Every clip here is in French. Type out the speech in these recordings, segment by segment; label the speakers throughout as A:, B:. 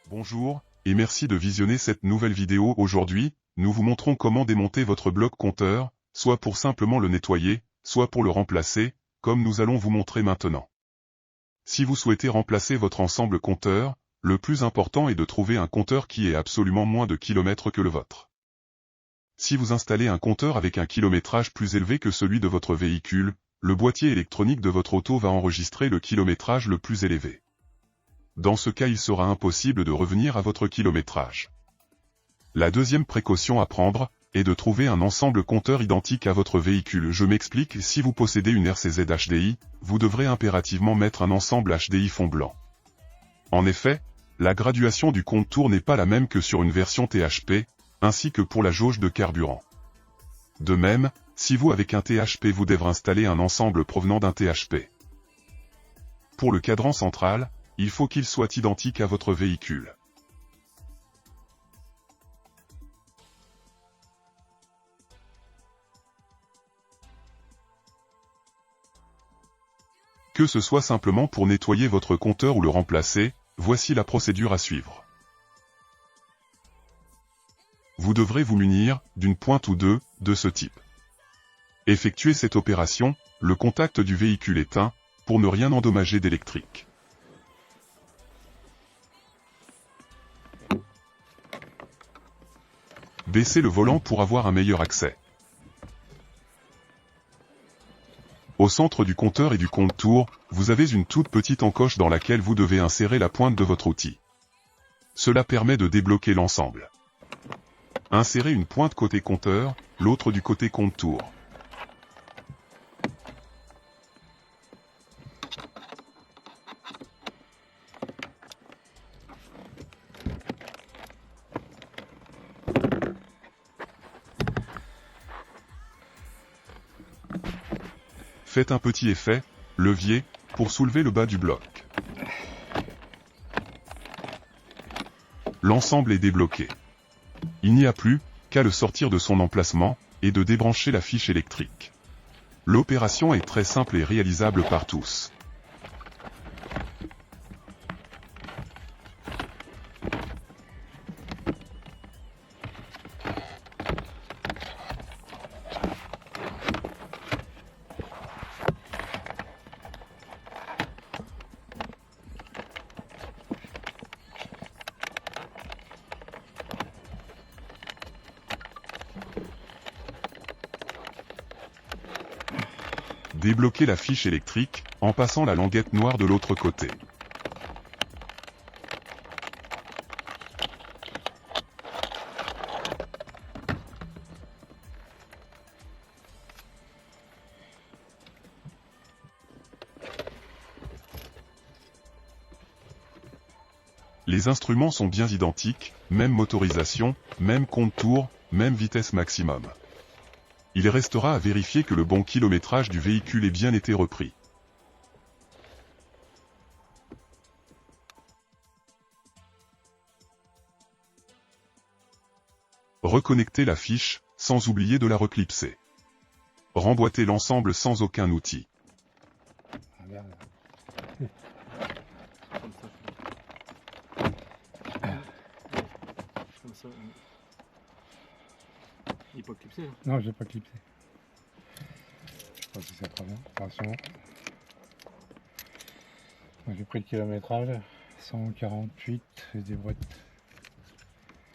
A: Bonjour, et merci de visionner cette nouvelle vidéo. Aujourd'hui, nous vous montrons comment démonter votre bloc compteur, soit pour simplement le nettoyer, soit pour le remplacer, comme nous allons vous montrer maintenant. Si vous souhaitez remplacer votre ensemble compteur, le plus important est de trouver un compteur qui ait absolument moins de kilomètres que le vôtre. Si vous installez un compteur avec un kilométrage plus élevé que celui de votre véhicule, le boîtier électronique de votre auto va enregistrer le kilométrage le plus élevé. Dans ce cas, il sera impossible de revenir à votre kilométrage. La deuxième précaution à prendre est de trouver un ensemble compteur identique à votre véhicule. Je m'explique, si vous possédez une RCZ HDI, vous devrez impérativement mettre un ensemble HDI fond blanc. En effet, la graduation du compte-tour n'est pas la même que sur une version THP, ainsi que pour la jauge de carburant. De même, si vous avec un THP vous devrez installer un ensemble provenant d'un THP. Pour le cadran central, il faut qu'il soit identique à votre véhicule. Que ce soit simplement pour nettoyer votre compteur ou le remplacer, voici la procédure à suivre. Vous devrez vous munir d'une pointe ou deux de ce type. Effectuez cette opération, le contact du véhicule éteint, pour ne rien endommager d'électrique. Baissez le volant pour avoir un meilleur accès. Au centre du compteur et du compte-tour, vous avez une toute petite encoche dans laquelle vous devez insérer la pointe de votre outil. Cela permet de débloquer l'ensemble. Insérez une pointe côté compteur, l'autre du côté compte-tour. Faites un petit effet, levier, pour soulever le bas du bloc. L'ensemble est débloqué. Il n'y a plus qu'à le sortir de son emplacement et de débrancher la fiche électrique. L'opération est très simple et réalisable par tous. Débloquez la fiche électrique, en passant la languette noire de l'autre côté. Les instruments sont bien identiques, même motorisation, même compte-tour, même vitesse maximum. Il restera à vérifier que le bon kilométrage du véhicule ait bien été repris. Reconnectez la fiche, sans oublier de la reclipser. Remboîtez l'ensemble sans aucun outil.
B: Comme ça. Il n'est pas clipsé. Hein.
C: Non, je l'ai pas clipsé. Je sais pas si ça prend bien. Attention. J'ai pris le kilométrage. 148 et des boîtes.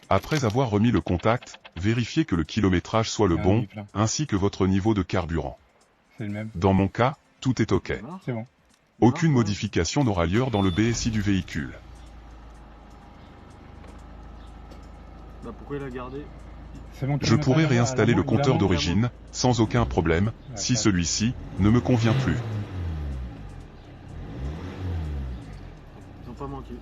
A: Après avoir remis le contact, vérifiez que le kilométrage soit le bon,
C: Plein.
A: ainsi que votre niveau de carburant.
C: C'est le même.
A: Dans mon cas, tout est OK.
C: C'est bon.
A: Aucune modification n'aura lieu dans le BSI du véhicule.
B: Bah pourquoi il a gardé?
C: Bon,
A: Je pourrais réinstaller le compteur d'origine, sans aucun problème, si celui-ci ne me convient plus.
B: Ils n'ont pas manqué.